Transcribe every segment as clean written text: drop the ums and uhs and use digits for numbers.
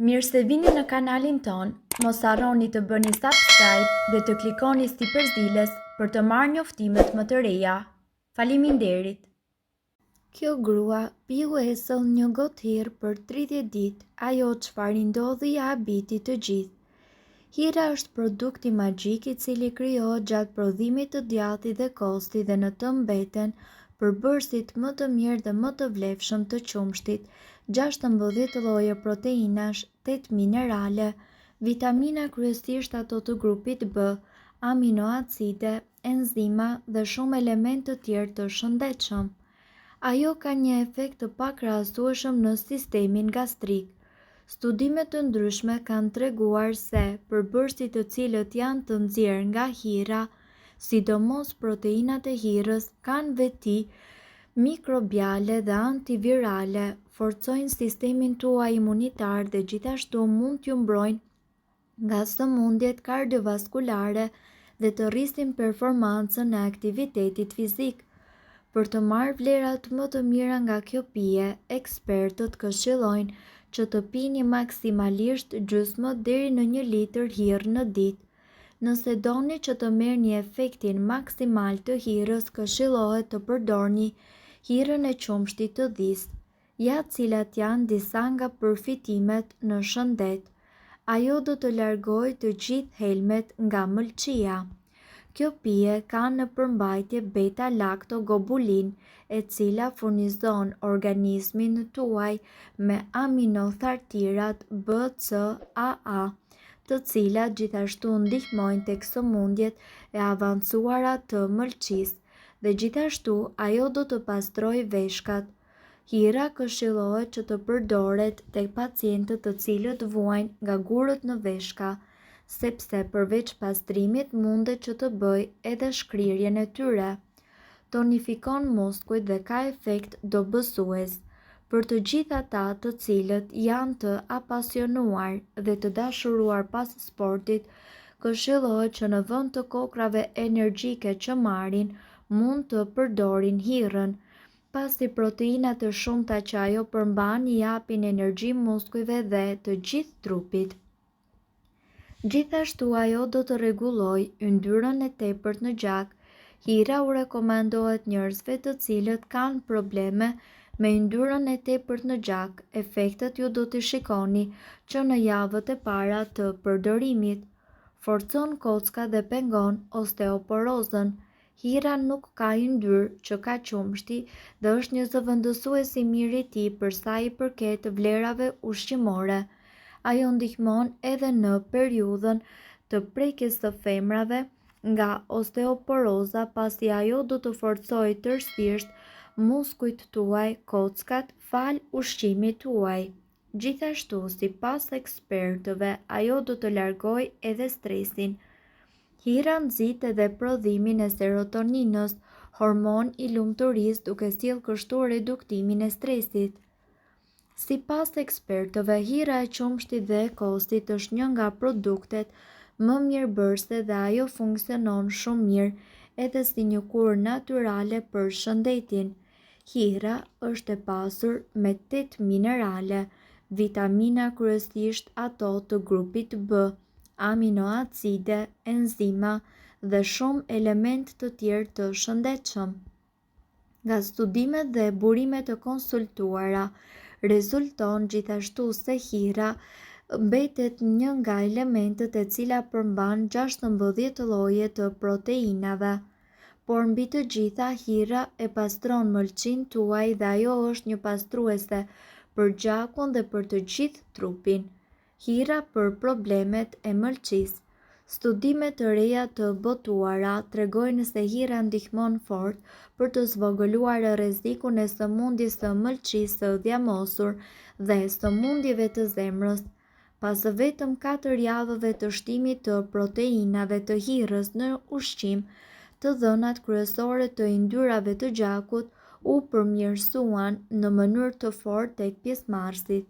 Mirë se vini në kanalin ton, mos harroni të bëni subscribe dhe të klikoni si përzieles për të marrë njoftimet më të reja. Faleminderit! Kjo grua piu e soll një gotë hirë për 30 ditë, ajo çfarë ndodhi ja habiti të gjithë. Hira është produkti magjik i cili krijohet gjatë prodhimit të djathit dhe kosti dhe në të mbeten përbërësit më të mirë dhe më të vlefshëm të qumshtit, 16 lloje proteinash, 8 minerale, vitamina kryesisht ato të grupit B, aminoacide, enzima dhe shumë elementë të tjerë të shëndetshëm. Ajo ka një efekt të pakrahasueshëm në sistemin gastrik. Studimet të ndryshme kanë treguar se përbërësit të cilët janë të nxjerrë nga hira, sidomos proteinat e hirës, kanë veti mikrobiale dhe antivirale, forcojnë sistemin tuaj imunitar dhe gjithashtu mund t'ju mbrojnë nga sëmundjet kardiovaskulare dhe të rrisin performancën e aktivitetit fizik. Për të marrë vlerat më të mira nga kjo pije, ekspertët këshillojnë që të pini maksimalisht gjysmë deri në 1 litër hirë në ditë. Nëse doni që të merrni efektin maksimal të hirës, këshillohet të përdorni hirën e qumshtit të dhisë. Ja cilat janë disa nga përfitimet në shëndet. Ajo do të largojë të gjithë helmet nga mëlçia. Kjo pije ka në përmbajtje beta-laktogobulin, e cila furnizon organizmin tuaj me aminothartirat BCAA, të cilat gjithashtu ndihmojnë tek sëmundjet e avancuara të mëlçisë dhe gjithashtu ajo do të pastrojë veshkat. Hira këshillohet që të përdoret tek pacientët të cilët vuajnë nga gurët në veshka, sepse përveç pastrimit mundet që të bëjë edhe shkrirjen e tyre. Tonifikon muskujt dhe ka efekt dobësues. Për të gjithë ata të cilët janë të apasionuar dhe të dashuruar pas sportit, këshillohet që në vend të kokrave energjike që marrin, mund të përdorin hirën, pasi proteinat e shumta që ajo përmban i japin energji muskujve dhe të gjithë trupit. Gjithashtu ajo do të rregullojë yndyrën e tepërt në gjak. Hira u rekomandohet njerëzve të cilët kanë probleme me yndyrën e tepërt në gjak. Efektet ju do t'i shikoni që në javët e para të përdorimit. Forcon kockat dhe pengon osteoporozën. Hira nuk ka yndyrë që ka qumshti dhe është një zëvendësues i mirë i tij për sa i përket vlerave ushqimore. Ajo ndihmon edhe në periudhën të prekjes së femrave nga osteoporoza, pasi ajo do të forcojë tërësisht muskujt tuaj, kockat, fal ushqimit tuaj. Gjithashtu, sipas ekspertëve, ajo do të largojë edhe stresin. Hira nxit edhe prodhimin e serotoninës, hormon i lumturisë, duke sjellë kështu reduktimin e stresit. Sipas ekspertëve, hira e qumshtit dhe e kostit është një nga produktet më mirëbërëse dhe ajo funksionon shumë mirë edhe si një kurë natyrale për shëndetin. Hira është e pasur me 8 minerale, vitamina kryesisht ato të grupit B, aminoacide, enzima dhe shumë elementë të tjerë të shëndetshëm. Nga studimet dhe burimet e konsultuara, rezulton gjithashtu se hira mbetet një nga elementët e cila përmban 16 lloje të proteinave, por mbi të gjitha hira e pastron mëlçin tuaj dhe ajo është një pastruese për gjakun dhe për të gjithë trupin. Hira për problemet e mëlçisë. Studimet të reja të botuara tregojnë se hira ndihmon fort për të zvogëluar rrezikun e sëmundjes së mëlçisë së dhjamosur dhe sëmundjeve të zemrës. Pas vetëm 4 javëve të shtimit të proteinave të hirës në ushqim, të dhënat kryesore të yndyrave të gjakut u përmirësuan në mënyrë të fortë tek pjesëmarrësit.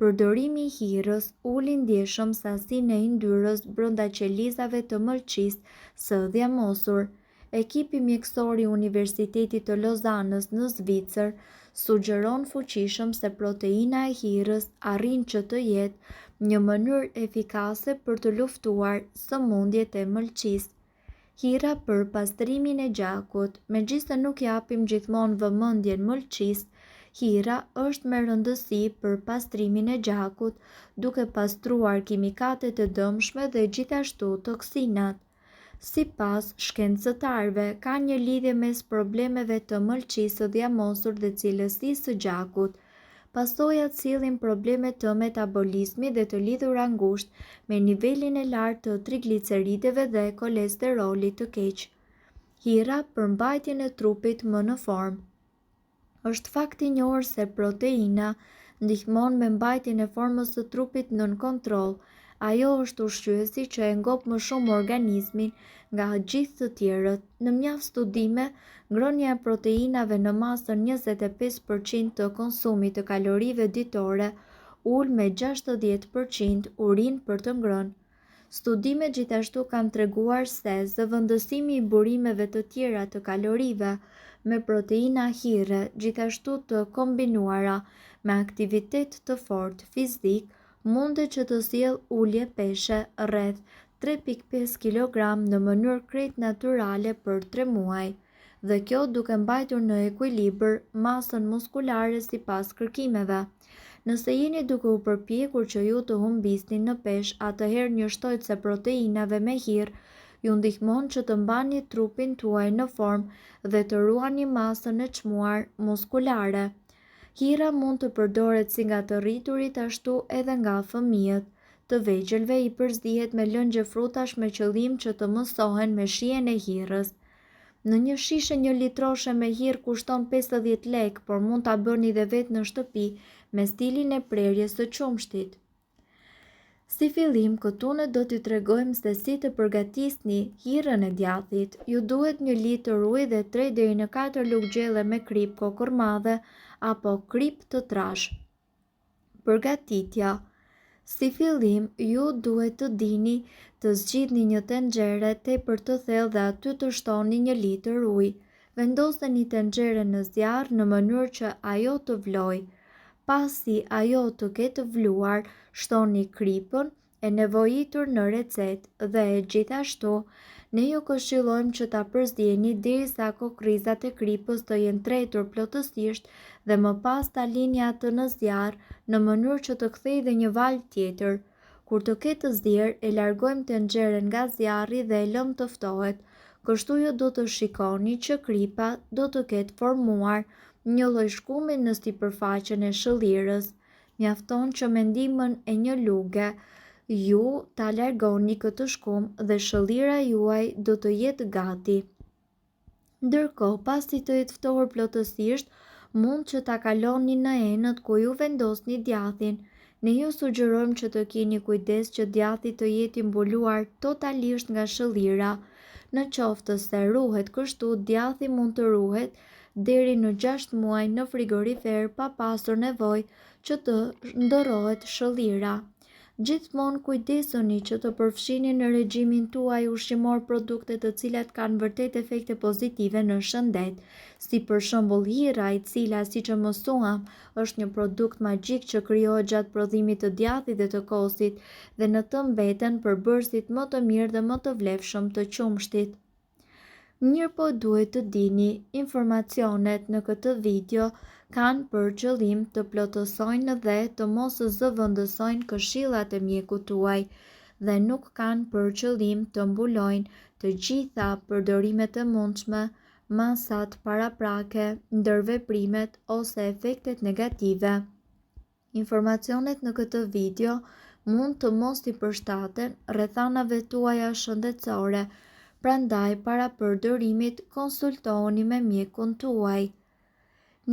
Përdorimi i hirës uli ndjeshëm sasinë e yndyrës brenda qelizave të mëlçisë së dhjamosur. ekipi mjekësor i Universitetit të Lozanës në Zvicër sugjeron fuqishëm se proteina e hirës arrin që të jetë një mënyrë efikase për të luftuar sëmundjet e mëlçisë. Hira për pastrimin e gjakut. Megjithëse nuk japim gjithmonë vëmendjen mëlçisë, hira është me rëndësi për pastrimin e gjakut, duke pastruar kimikatet e dëmshme dhe gjithashtu toksinat. Sipas shkencëtarëve, ka një lidhje mes problemeve të mëlçisë së dhjamosur dhe cilësisë së gjakut. Pasojat sillin probleme të metabolizmit dhe të lidhura ngushtë me nivelin e lartë të triglicerideve dhe kolesterolit të keq. Hira për mbajtjen e trupit më në formë. Është fakt i njohur se proteina ndihmon me mbajtjen e formës së trupit nën kontroll. Ajo është ushqyesi që e ngop më shumë organizmin nga gjithë të tjerët. Në mjaft studime, ngrënia e proteinave në masën 25% të konsumit të kalorive ditore ul me 60% urinë për të ngrënë. Studimet gjithashtu kanë treguar se zëvendësimi i burimeve të tjera të kalorive me proteina hire, gjithashtu të kombinuara me aktivitet të fortë fizik, mundet që të sjellë ulje peshe rreth 3.5 kg në mënyrë krejt natyrale për 3 muaj, dhe kjo duke mbajtur në ekuilibër masën muskulare sipas kërkimeve. Nëse jeni duke u përpjekur që ju të humbisni në peshë, atëherë një shtojtëse proteinave me hirë ju ndihmon që të mbani trupin tuaj në formë dhe të ruani masën e çmuar muskulare. Hira mund të përdoret si nga të rriturit ashtu edhe nga fëmijët. Të vegjëlve i përzdihet me lëngje frutash me qëllim që të mësohen me shijen e hirës. Në një shishe 1 litroshe me hirë kushton 50 lekë, por mund ta bëni dhe vetë në shtëpi me stilin e prerjes së qumshtit. Si fillim, këtu ne do t'i tregojmë se si të përgatisni hirën e djathit. Ju duhet 1 litër ujë dhe 3 deri në 4 lugë gjelle me krip kokormadhe apo krip të trash. Përgatitja. Si fillim, ju duhet të dini të zgjidhni një tenxhere tepër të thellë dhe aty të shtoni 1 litër ujë. Vendoseni tenxhere në zjarr në mënyrë që ajo të vlojë. Pasi ajo të ketë vluar, shtoni kripën e nevojitur në recetë dhe gjithashtu ne ju këshillojmë që ta përzieni derisa kokrizat e kripës të jenë tretur plotësisht dhe më pas ta lini atë në zjarr në mënyrë që të kthejë dhe një valë tjetër. Kur të ketë zier, e largojmë tenxheren nga zjarri dhe e lëmë të ftohet. Kështu ju do të shikoni që kripa do të ketë formuar një lloj shkumi në sipërfaqen e shëllirës. Mjafton që me ndihmën e një luge ju ta largoni këtë shkum dhe shëllira juaj do të jetë gati. Ndërkohë, pasi të jetë ftohur plotësisht, mund që ta kaloni në enët ku ju vendosni djathin. Ne ju sugjerojmë që të keni kujdes që djathi të jetë i mbuluar totalisht nga shëllira. Në qoftë se ruhet kështu, djathi mund të ruhet deri në 6 muaj në frigorifer pa pasur nevojë që të ndërrohet shëllira. Gjithmonë kujdesuni që të përfshini në regjimin tuaj ushqimor produkte të cilat kanë vërtet efekte pozitive në shëndet, si për shembull hira, e cila, siç e mësuam, është një produkt magjik që krijohet gjatë prodhimit të djathit dhe të kosit dhe në të mbeten përbërësit më të mirë dhe më të vlefshëm të qumshtit. Mirëpo duhet të dini, informacionet në këtë video kanë për qëllim të plotësojnë dhe të mos zëvendësojnë këshillat e mjekut tuaj dhe nuk kanë për qëllim të mbulojnë të gjitha përdorimet e mundshme, masat paraprake, ndërveprimet ose efektet negative. Informacionet në këtë video mund të mos i përshtaten rrethanave tuaja shëndetësore, prandaj para përdorimit konsultohuni me mjekun tuaj.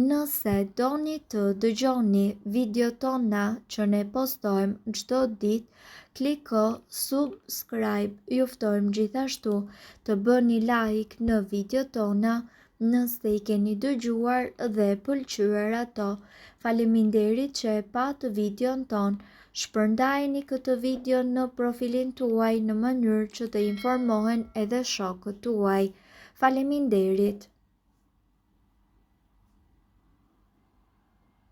Nëse doni të dëgjoni video tona që ne postojmë çdo ditë, kliko subscribe. Ju ftojmë gjithashtu të bëni like në video tona nëse i keni dëgjuar dhe pëlqyer ato. Faleminderit që e pat videon ton. Shpërndajeni këtë video në profilin tuaj në mënyrë që të informohen edhe shokët tuaj. Faleminderit.